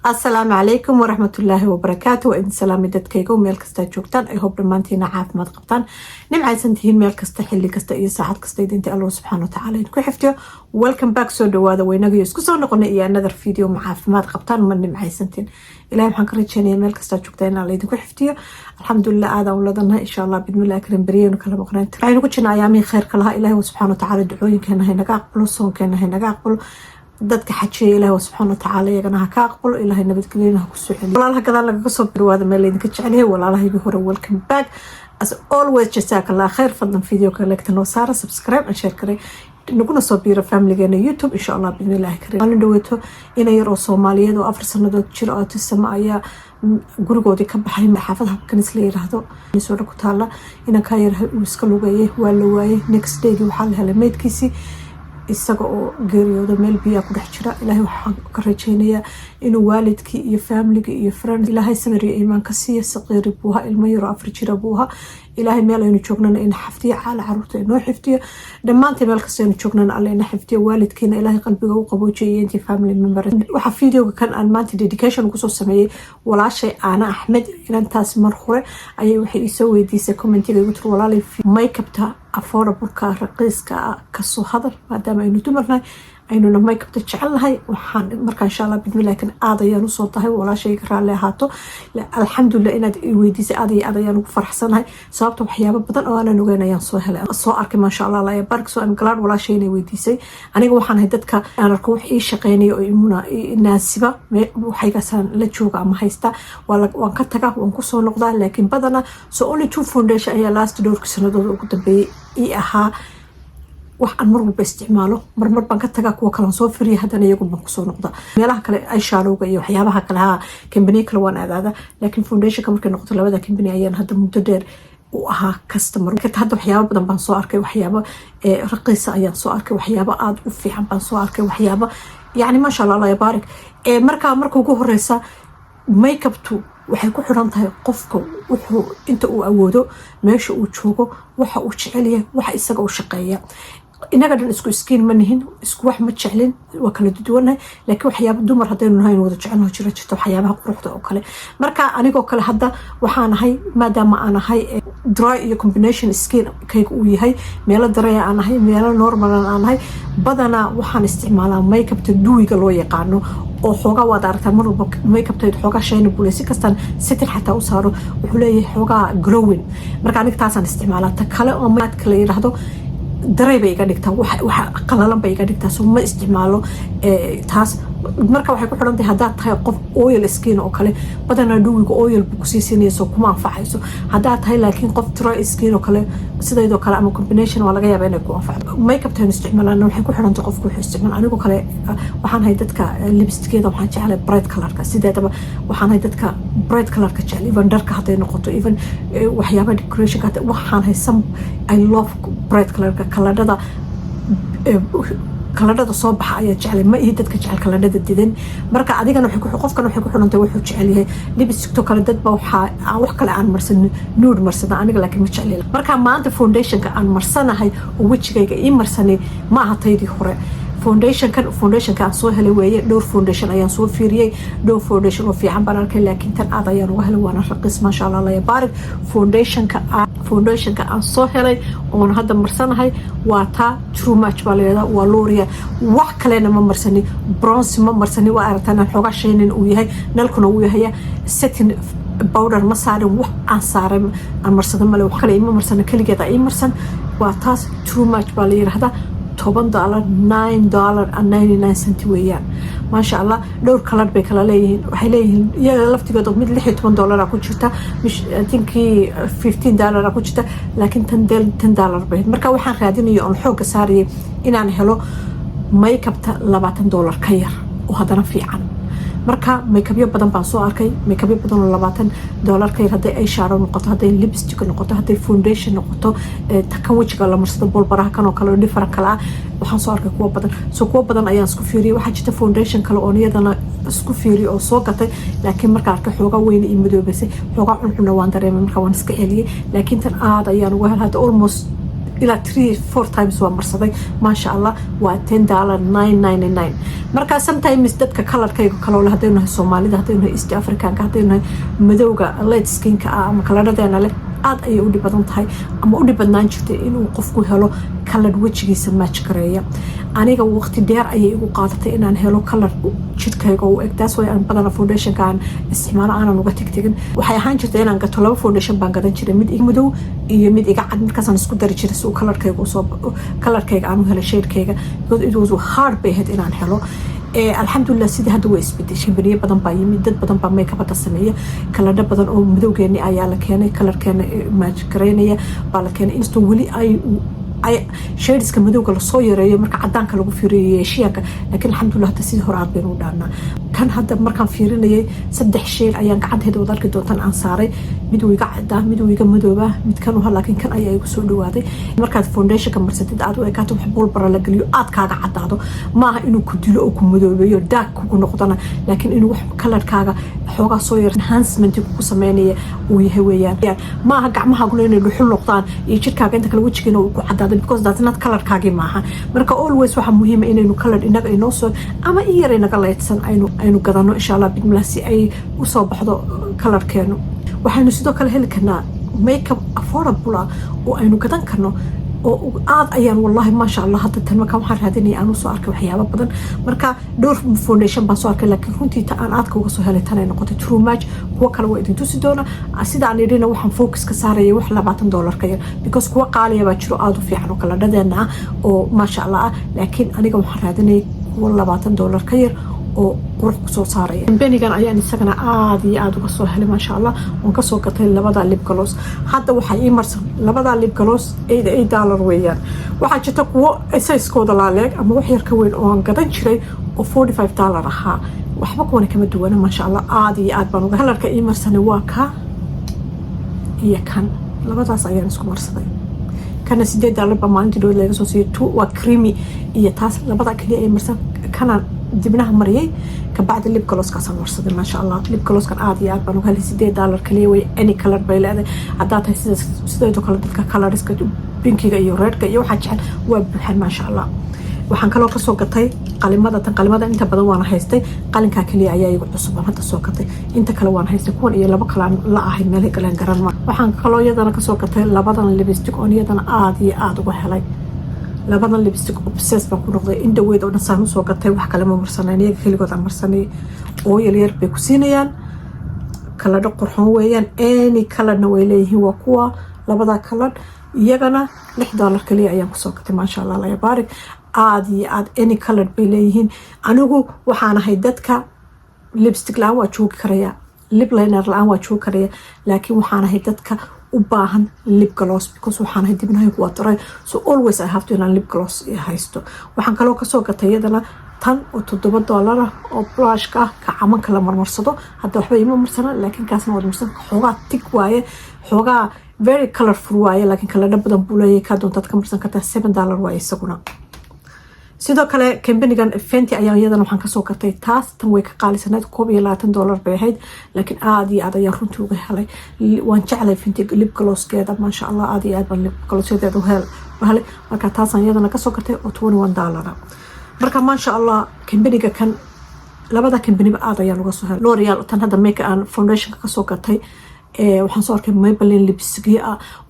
السلام عليكم ورحمة الله وبركاته وإن سلامي دادكيغو ميل كستا جوجتان أي هوب دمانتينا عافماد قبطان نمعي سنتهين ميل كستا حلي كستا إيا ساعات كستا يدينتي الله سبحانه وتعالى إنكو حفتيو welcome back سو دوادا ويناغيو اسكسو نقولنا إيا another فيديو مع عافماد قبطان من نمعي سنتين إلهي محان كريتشاني ميل كستا جوجتان الله يدينكو حفتيو الحمد لله آذا ولدنا إن شاء الله بإذن الله كريم بريون وكلا مقرين تراينو كوشنا أيامي خير كلها إلهي سبحانه وتعالى دعوين كينا هينا قاقبلو صون كينا هينا قاقبلو dadka xajiya ilaahay subxaanahu wa ta'ala iyagana ha ka aqbalo ilaahay nabadgelyo ha ku soo celiyo walaalaha gadaal laga soo birwaada meel idinka jecel yahay walaalaha hore welcome back as always jazakallah khair fadlan video ka like tan saara subscribe and share kare naguna soo biiro family-geena YouTube insha Allah bismillaah kareem aan dhaweeto inay yar oo Soomaaliyeed oo 4 sanadood jir oo tisama ayaa gurigoodii ka baxay maxaafad habkan isla yiraahdo soo ku taala ina ka yar uu iska lugayay waa la waayay next day waxa la helay meedkiisi isaga oo geeriyooda meel biya ku dhex jira ilaahay waxaan ka rajaynayaa inuu waalidkii iyo family-ga iyo friend ilaahay samir iyo iimaan ka siiyo saqiir buuha ilmo yar afar jira buuha ilaahay meel aynu joognana in xaftiyo caala caruurta inoo xiftiyo dhammaantii meel kasta aynu joognana alla ina xiftiyo waalidkiina ilaahay qalbiga u qaboojiyo intii family member waxa videoga kan aan maanta dedication ku soo sameeyay walaashay Aana Axmed inantaas mar hore ayay waxay isoo weydiisay commentiga ugu tir walaalay makeup-ta affordable ka raqiiska ka soo hadal maadaama aynu dumarnahay aynuna makeup-ta jecelnahay waxaan marka insha Allah bismillaah kan aad ayaan u soo tahay walaashayga raali ahaato alxamdulillah inaad i weydiisay aad ayaan ugu faraxsanahay sababta waxyaabo badan oo aan ogeynayaan soo helay soo arkay ma sha Allah la bark soo am glad walaashayna weydiisay aniga waxaan ahay dadka aan arko wax ii shaqeynay oo imuna naasiba waxay ka san la jooga ama haysta waan ka tagaa waan ku soo noqdaa laakiin badana so only two foundation ayaa last door sanadood ugu dambeeyay ii ahaa waxaan mar walba isticmaalo marmar baan ka tagaa kuwa kale soo firiyo hadana iyagu baan ku soo noqdaa meelaha kale ay shaalowga iyo waxyaabaha kale company kale waan aadaada laakiin foundation markay noqoto labada company ayaan hadda muddo dheer u ahaa customer hadda waxyaabo badan baan soo arkay waxyaabo raqiis ayaan soo arkay waxyaabo aad u fiican baan soo arkay waxyaabo yani ma sha Allah ya baarik marka ugu horeysa makeup-tu waxay ku xiran tahay qofka wuxuu inta uu awoodo meesha uu joogo waxa uu jecel yahay waxa isaga uu shaqeeya inaga dhan isku skin ma nihin isku wax ma jeclin waa kala duwanahay laakiin waxyaabo dumar hadaynu nahay wada jecelno jirto waxyaabaha quruxda oo kale marka anigoo kale hadda waxaan ahay maadaama aan ahay dry iyo combination skin kayga uu yahay meelo dry aan ahay meelo normal aan ahay badana waxaan isticmaalaa makeup-ta duwiga loo yaqaano oo xoogaa waad aragtaa mar walba makeup-tayda xoogaa shayna bulay si kastaan sitir xataa u saaro wuxuu leeyahay xoogaa glowing marka aniga taasaan isticmaalaa ta kale oo maadka la yiraahdo daray bay iga dhigtaa waxa qalalan bay iga dhigtaa soo ma isticmaalo taas marka waxay ku xiran tahay haddaad tahay qof oil skin oo kale badana dhuwiga oil buu ku siisinayso kuma anfacayso haddaad tahay laakiin qof dry skin oo kale sidaydoo kale ama combination waa laga yaabaa inay ku anfacdo makeup-tan isticmaalana waxay ku xiran tahay qofku wuxuu isticmaal anigoo kale waxaan hay dadka lipstick-eeda waxaan jeclay bright color-ka sideedaba waxaan hay dadka bright color-ka jecel even dharka hadday noqoto even waxyaabaha decoration-ka waxaan hay some I love bright color-ka kaladhada soo baxa ayaa jeclay ma iyo dadka jecel kaladhada didan marka adigana qofkan waxay ku xirantay wuxuu jecel yahay lipstick kale dadba waxa wax kale aan marsan nude marsada aniga laakiin ma jeclay marka maanta foundation-ka aan marsanahay oo wajigayga ii marsanay ma aha taydii hore foundation-ka aan soo helay weeye dhowr foundation ayaan soo fiiriyay dhowr foundation oo fiican baan arkay laakiin tan aad ayaan uga helay waana raqiis ma sha Allah la baarik foundation-ka aan soo helay oo hadda marsanahay waa taa True Match baa leedahay waa L'Oreal wax kalena ma marsani bronze ma marsani waa aragtaan xoogaa shaynin uu yahay nalkuna uu yahay setting powder ma saarin wax aan saaray aan marsado male wax kale ima marsana kaligeeda ay marsan waa taas True Match baa la yiraahdaa $9.99 weeyaan ma sha Allah dhowr color bay kala leeyihiin waxay leeyihiin iyaga laftigooda mid $16 ku jirta I think $15 ku jirta laakiin $10 bay marka waxaan raadinayo on xoog saariyay inaan helo makeup-ta $20 ka yar oo hadana fiican marka makeup-yo badan baan soo arkay makeup-yo badan oo $20 ka yar haday ay shadow noqoto haday lipstick noqoto haday foundation noqoto ta wajiga la marsado bolbaraha kan oo kale different kala waxaan soo arkay kuwa badan ayaan isku fiiriyay waxa jirta foundation kale oo iyadana isku fiiriyay oo soo gatay laakiin marka arkay xoogaa weyn iyo madoobasay xoogaa cuncuna waan dareemay marka waan iska celiyay laakiin tan aad ayaan uga helay almost ilaa 3-4 times waa marsaday maasha allah waa $10.999 marka sometimes dadka kalarkayga kale hadday nahay Soomaalida hadday nahay East African hadday nahay madowga light skin ka ama kalaradana leh aad ay u dhibadan tahay ama u dhibadnaan jirtay inuu qofku helo kalar wajigiisa match gareeya aniga waqti dheer ayay igu qaadatay inaan helo kalar jidkayga oo egtaas way aan badan foundation kan isticmaalo aanan uga tagtagin waxay ahaan jirtay inaan gato laba foundation baan gadan jiray mid iga madow iyo mid iga cad markaas aan isku dari jiray soo kalarkayga aan u helo shade-kayga because it was hard bay had inaan helo alxamdulillah sidii hadda way isbedeshay bariye badan baa yimid dad badan baa makeup ta sameeya kaladha badan oo madowgeeni ayaa la keenay kalarkeena match gareynaya baa la keenay insto wali ay shades-ka madowga la soo yareeyo marka cadaanka lagu fiiriyo yeeshiyanka laakiin alxamdulillah hadda sidii hore aad baynu u dhaanaa kan hadda markaan fiirinayay 3 shade ayaan gacanteeda wada arki doontaan aan saaray mid uu iga cadaa mid uu iga madooba mid kan waxa laakiin kan ayaa igu soo dhawaaday markaad foundation ka marsatid aad u ekaato wax bulbara la galiyo aad kaaga cadaado maaha inuu ku dilo oo ku madoobeeyo dark kugu noqdana laakiin inuu wax kalarkaaga xoogaa soo yar enhancement ku sameeynaya uu yahay weeyaan maaha gacmahaagu inay dhuxul noqdaan iyo jirkaaga inta kala wajigeena uu ku cadaado because that's not kalarkaagi maaha marka always waxa muhiim ah inaynu kalar inaga inoo soo ama yar inaga leedsan aynu gadano insha Allah bidmila si ay u soo baxdo kalarkeenu waxaanu sidoo kale heli karnaa makeup affordable oo aynu gadan karno oo aad ayaan wallahi ma sha Allah hadda tan markaan waxaan raadinay aan soo arkay waxyaabo badan marka dhowr foundation baan soo arkay laakiin runtii ta aan aadka uga soo helay tan ay noqotay true match kuwa kale waa idin tusi doona sida aan idina waxaan focus ka saarayay wax $20 ka yar because kuwa qaaliya baa jiro aad u fiican oo kala dhadeena oo ma sha Allah laakiin aniga waxaan raadinay kuwa $20 ka yar oo qurux soo saaray benigan ayaan isagana aad iyo aad uga soo helay ma sha Allah waan ka soo gatay labada lip gloss hadda waxa ii marsan labada lip gloss $8 weeyaan waxa jirta kuwa size-kooda la leeg ama wax yar ka weyn oo aan gadan jiray oo $45 ahaa waxba kuwan kama duwana ma sha Allah aad iyo aad baan uga kalarka ii marsan waa ka iyo kan labadaas ayaan isku marsaday kana $8 ba maalintii dhow laga soo siiyay waa creamy iyo taas labada kaliya ay marsan kana dibnaha mariyay ka bacdi lip gloss ka san marsaday ma sha Allah lip gloss kan aad iyo aad baan uga helay $8 kaliya way any color bay leedahay hadda tahay sidoo kale dadka colorska pinkiga iyo redka iyo waxa jecel waa buuxan ma sha Allah waxaan kaloo ka soo gatay qalimada inta badan waan haystay qalinka kaliya ayaa igu cusub hadda soo gatay inta kale waan haystay kuwan iyo laba kale la ahay meel kale garan ma waxaan kaloo iyadana ka soo gatay labadan lipstick oo iyadana aad iyo aad uga helay labadan lipstick obsessed baan ku noqday inta weyd oo dhan soo gatay wax kale ma marsanay iyaga kaligood aan marsanay oo yar bay ku siinayaan kala qurxoon weeyaan any colorna way leeyihiin waa kuwa labada color iyagana $6 kaliya ayaan ku soo gatay ma sha Allah la yabaarik aad iyo aad any color bay leeyihiin anigu waxaan ahay dadka lipstick la waa joogi karaya lip liner la waa joogi karaya laakiin waxaan ahay dadka u baahan lip gloss because waxaan ahay dibnahay ku wadaray so always I have to in lip gloss haysto waxaan kaloo ka soo gatay iyadana tan oo $7 oo blush ka caman kala marmarsado hadda waxba ima marsana laakiin kaasna wada marsan xoogaa tik waaye xoogaa very colorful waaye laakiin kala badan buu leeyahay ka doontaad ka marsan kartaa $7 waaye isaguna sidoo kale company-gan Fenty ayaa iyadana waxaan ka soo gatay taas tan way ka qaalisanayd $22 bay ahayd laakiin aad iyo aad ayaan runtii uga helay waan jeclay Fenty lip gloss-keeda ma sha Allah aad iyo aad baan lip gloss-keeda u helay marka taas iyadana ka soo gatay oo $21 marka ma sha Allah company-ga kan labada company ba aad ayaan uga soo helay L'Oreal tan hadda make and foundation ka soo gatay waxaan soo arkay Maybelline lipstick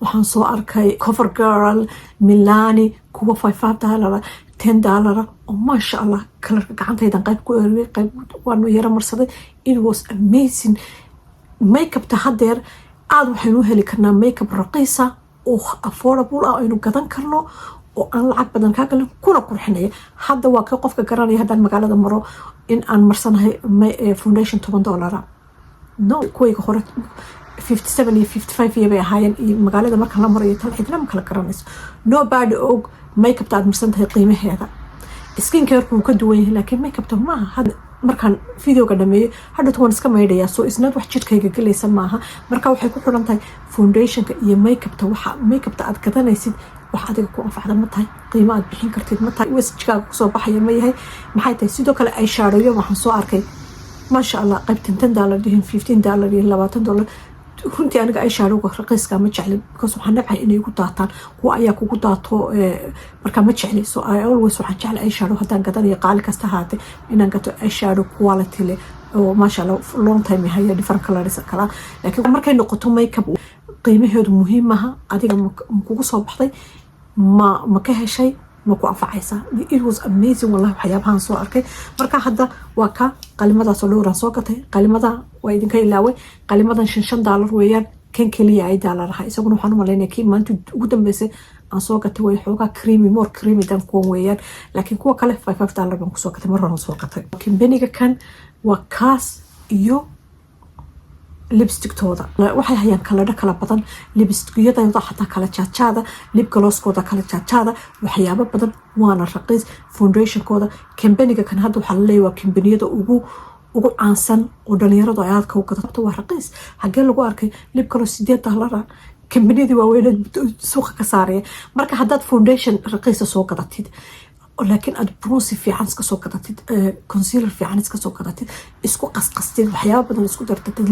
waxaan soo arkay CoverGirl Milani kuwa $5 $10 oo ma sha Allah kalarka gacantaydan qayb ku eeriyay qayb waan yara marsaday it was amazing makeup ta hadeer aad waxaynu heli karnaa makeup raqiisa oo affordable ah aynu gadan karno oo aan lacag badan ka galin kuna qurxinaya hadda waa ka qofka garanaya hadaan magaalada maro in aan marsanahay foundation $10 no kuwayga hore 57 iyo 55 iyo bay ahaayeen iyo magaalada marka la marayo tan cidna ma kala garanayso nobody og makeup taad marsantahay qiimaheeda skin care ku ka duwan yahay laakiin makeup ta ma had markaan video-ga dhameeyay hadda toon iska maydhaya soo isna wax jirkayga galaysa maaha marka waxay ku xiran tahay foundation-ka iyo makeup ta waxa makeup ta aad gadanaysid wax adiga ku anfacda ma tahay qiimo aad bixin kartid ma tahay wajigaaga ku soo baxaya ma yahay maxay tahay sidoo kale ay shaadooyo waxaan soo arkay ma sha Allah qaybtan $10 $15 iyo $20 runtii aniga ay shaadowga raqiiska ma jeclin because waxaan nabcahay inay igu daataan kuwa ayaa kugu daato markaa ma jecli so I always waxaan jeclay ay shadow haddaan gadanayo qaali kasta haatee inaan gato ay shadow quality leh oo maasha Allah long time yahay different colors kala laakiin markay noqoto makeup qiimaheedu muhiim aha adiga kugu soo baxday ma ka heshay ma ku anfacaysaa it was amazing wallahi waxyaabahan soo arkay marka hadda waa ka qalimadaas oo dhowr aan soo gatay qalimada waa idinka ilaaway qalimadan $5 weeyaan kan kaliya ay $1 ah isaguna waxaan u maleynayaa kii maanta ugu dambeysay aan soo gatay way xoogaa creamy more creamy dan kuwan weeyaan laakiin kuwa kale $5 baan ku soo gatay mar hore soo gatay kimbeniga kan waa kaas iyo lipsticktooda waxay hayaan kaladha kala badan lipstickyadooda xataa kala jaajaada lip glosskooda kala jaajaada waxyaabo badan waana raqiis foundationkooda kambaniga kan hadda waxaa la leeyahay waa kambaniyada ugu caansan oo dhalinyaradu ay aadka u gadato waa raqiis xagee lagu arkay lip gloss $8 kambaniyadii waaweyn suuqa ka saaraya marka haddaad foundation raqiisa soo gadatid laakiin aad bronze fiican iska soo gadatid concealer fiican iska soo gadatid isku qasqastid waxyaabo badan isku dartatid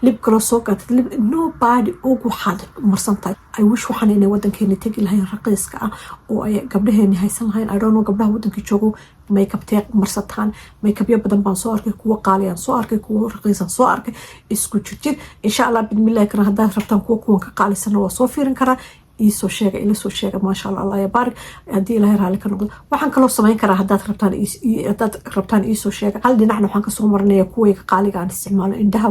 lip gloss soo gadatid nobody ugu xad marsantahay I wish waxaan inay wadankeena tagi lahayn raqiiska ah oo ay gabdhaheena haysan lahayn I don't know gabdhaha wadanka joogo makeup teeq marsataan makeup ya badan baan soo arkay kuwa qaali aan soo arkay kuwa raqiis aan soo arkay isku jirjir insha Allah bidmillaah kana haddaad rabtaan kuwan ka qaalisan waa soo fiirin karaa iisoo sheega ila soo sheega maasha Allah Allah ya barik hadii ilaahay raali ka noqdo waxaan kaloo sameyn karaa haddaad rabtaan iisoo sheega hal dhinacna waxaan ka soo marnaya kuwayga qaaliga aan isticmaalo indhaha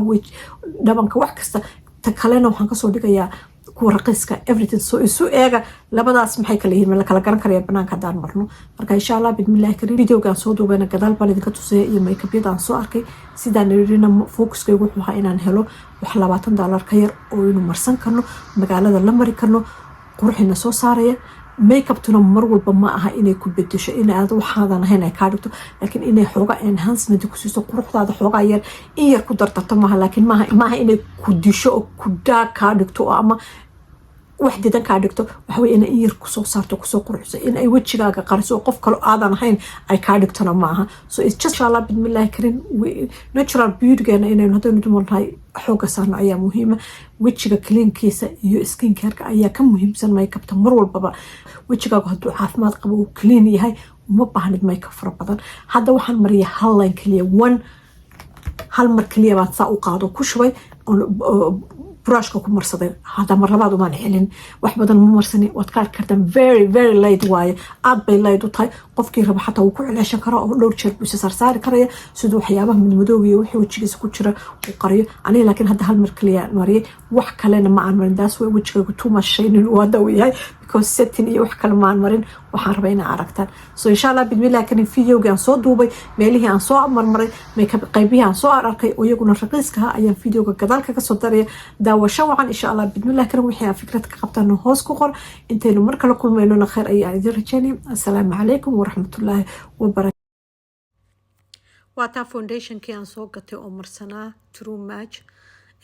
dhabanka wax kasta ta kalena waxaan kasoo dhigayaa kuwa raqiiska everything soo isu eega labadaas maxay kala yihiin la kala garan karaya banaanka haddaan marno marka insha Allah bidmillaah karim videogaan soo duubeyna gadaal baan idinka tusaya iyo makeup-yada aan soo arkay sidaan nirina focuskaygu wuxuu ahaa inaan helo wax $20 ka yar oo inuu marsan karno magaalada la mari karno quruxina soo saaraya makeup-tuna mar walba ma aha inay ku bedesho in aad waxaadan ahayn ay kaa dhigto laakiin inay xooga enhancement ku siiso quruxdaada xoogaa yar in yar ku dartarto maaha laakiin maaha inay ku disho oo ku daag kaa dhigto ama wax didan kaa dhigto waxa weeye inay in yar kusoo saarto kusoo quruxso in ay wejigaaga qariso oo qof kale aadan ahayn ay kaa dhigtona maaha so it's just insha Allah bidmillaah karin natural beauty-geena inaynu haddaynu dumarnahay xooga saarno ayaa muhiima wejiga cleankiisa iyo skin care-ka ayaa ka muhiimsan makeup-ta mar walbaba wejigaagu hadduu caafimaad qabo uu clean yahay uma baahnid makeup fara badan hadda waxaan mariyay hal line kaliya hal mar kaliya baan saa u qaado ku shubay brushka ku marsaday hada mar labaad uma helin wax badan ma marsani waad ka arkaan very very light waaye aad bay light u tahay qofkii raba xataa uu ku cilaashan karo oo dhowr jeer buu saari karaya sidoo waxyaabaha madmadow iyo wixii wajigiisa ku jira uu qariyo aniga laakiin hadda hal mar kaliya mariyay wax kalena ma aan marin daas way wajigaagu too much shaynin waa daw yahay because setting iyo wax kale ma aan marin waxaan rabaa inaan aragtaan so insha Allah bidmillaah kan videoga aan soo duubay meelihii aan soo marmaray makeup qaybihii aan soo arkay oo iyaguna raqiiska ah ayaan videoga gadaal kaga soo daraya daawasho wacan insha Allah bidmillaah kan wixii aan fikrad ka qabtaan hoos ku qor intaynu mar kale kulmayno khayr ayaan idin rajaynaya assalaamu calaykum waraxmatullaahi wabarakaatuh waata foundationkii aan soo gatay oo marsanaa True Match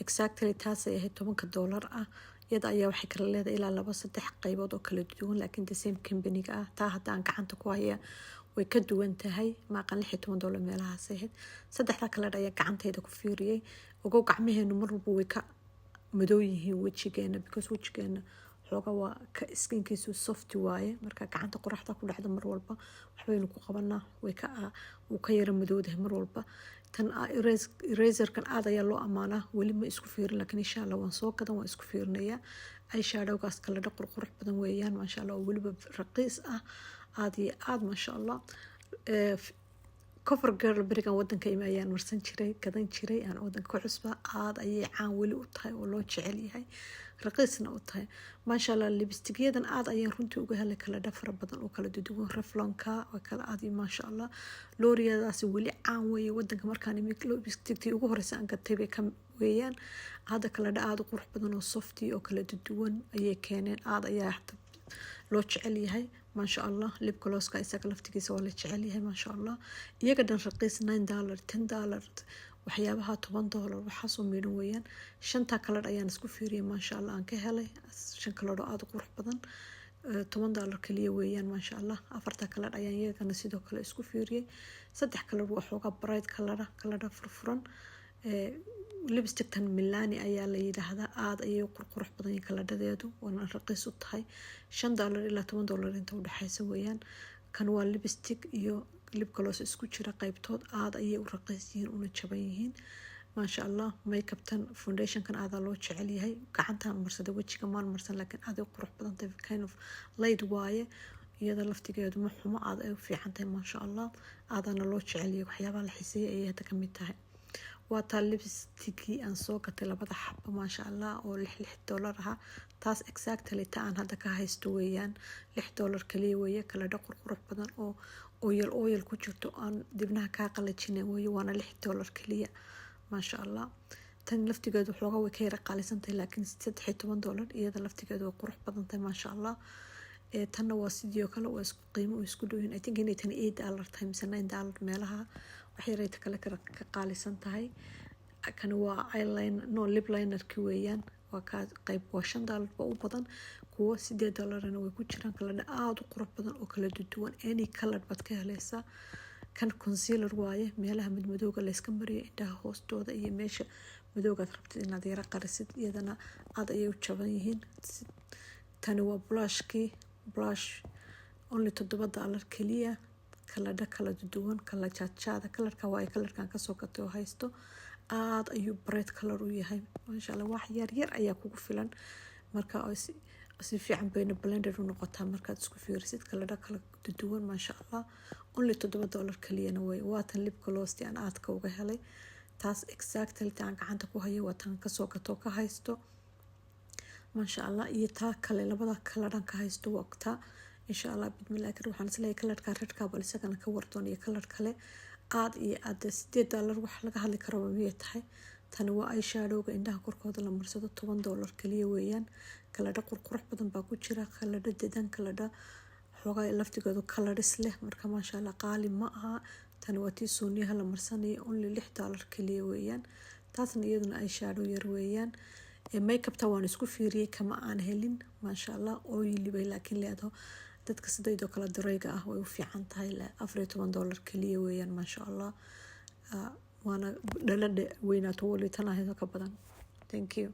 exactly taas ay ahayd $10 ah iyada ayaa waxay kala leedahay ilaa 2-3 qaybood oo kala duwan laakiin the same company-ga ah taa hadda aan gacanta ku haya way ka duwan tahay ma aqan $16 meelahaas ahayd saddexda kale ayaa gacantayda ku fiiriyay ugu gacmaheenu mar walba way ka madow yihiin wejigeena because wejigeena xooga waa ka skinkiisu soft waaye marka gacanta qoraxda ku dhacda mar walba waxbaynu ku qabanaa way ka uu ka yara madowdahay mar walba tan eraser-kan aad ayaa loo amaanaa weli ma isku fiirin laakiin insha Allah waan soo gadan waan isku fiirinayaa eyeshadowgaas kala qurux badan weeyaan masha Allah oo weliba raqiis ah aad iyo aad masha Allah CoverGirl berigan wadanka imaayaan marsan jiray gadan jiray aan wadanka ku cusba aad ayay caan weli u tahay oo loo jecel yahay raqiisna u tahay masha Allah lipstick-yadan aad ayay runtii uga helay kala dhafar badan oo kala duwan Revlon-ka oo kala aad iyo masha Allah L'Oreal-daas weli caan weeye wadanka markaan lipstick-tii ugu horeysa aan gatay bay ka weeyaan hada kala aad u qurux badan oo soft oo kala duwan ayay keeneen aad ayaa loo jecel yahay ما شاء الله lip gloss-ka isaga laftigiisa waa la jecel yahay ma sha Allah iyaga dhan raqiis $9 $10 waxyaabaha $10 waxa soo meedhan weeyaan shanta color ayaan isku fiiriyay ma sha Allah aan ka helay shan color oo aad u qurux badan $10 kaliya weeyaan ma sha Allah afarta color ayaan iyagana sidoo kale isku fiiriyay saddex color waa xoogaa bright color furfuran lipsticktan Milani ayaa la yiraahdaa aad ayay qurqurux badan yihiin kaladhadeedu waana raqiis u tahay $5 ilaa $10 inta u dhaxaysa weeyaan kan waa lipstick iyo lip gloss isku jira qaybtood aad ayay u raqiis yihiin una jaban yihiin maasha Allah makeup tan foundation kan aad loo jecel yahay gacantan marsada wajiga maan marsan laakiin aad ay qurux badan tahay kind of light waaye iyada laftigeedu ma xumo aad ay u fiican tahay maasha Allah aadana loo jecel yahay waxyaabaha la xiiseeyay ay hada kamid tahay waa taa lipstickii aan soo gatay labada xabba maasha Allah oo $6 aha taas exactly ta aan hada ka haysto weeyaan $6 kaliya weeye kala qurux badan oo oil ku jirto aan dibnaha ka qalajinay weeye waana $6 kaliya maasha Allah tan laftigeedu xoogaa way ka yara qaalisan tahay laakiin $13 iyada laftigeedu way qurux badan tahay maasha Allah tanna waa sidoo kale waa isku qiimo isku dhow I think inay tan $8 tahay mise $9 meelaha wax yar ay kala ka qaalisan tahay kan waa eyeliner lip liner ki weeyaan waa ka qayb waa $5 ba u badan kuwa $8 way ku jiraan kala aad u qurux badan oo kala duwan any color bad ka helaysa kan concealer waaye meelaha madmadowga la iska mariyo indhaha hoostooda iyo meesha madowga rabtid inaad yara qarisid iyadana aad ayay u jaban yihiin tani waa blush only $7 kaliya kala duwan kala jaajada kalarka waa kalarkan ka soo gatay oo haysto aad ayuu bright color u yahay masha Allah wax yar ayaa kugu filan marka si fiican bayna blender u noqotaa markaad isku fiirisid kala duwan masha Allah only $7 kaliyana way waa tan lip gloss aan aad ka uga helay taas exactly taan gacanta ku hayo waa tan ka soo gato ka haysto masha Allah iyo taa kale labada kalaran ka haysto waqta insha Allah bidmillaah waxaan isleeyahay kalarka redka bal isagana ka wardoon iyo kalar kale aad iyo aad $8 wax laga hadli karo way tahay tani waa eyeshadowga indhaha korkooda la marsado $10 kaliya weeyaan kaladha qurqurux badan baa ku jira kaladha dedan kaladha xoogaa laftigooda colours leh marka masha Allah qaali ma aha tani waa tii sooniyaha la marsanayo only $6 kaliya weeyaan taasna iyaduna eyeshadow yar weeyaan makeup ta waan isku fiiriyay kama aan helin masha Allah oil bay laakiin leedahay dadka sidoo kale darayga ah way u fiican tahay $14 kaliya weeyaan masha Allah waana dhalada weynaato wali tan ka badan thank you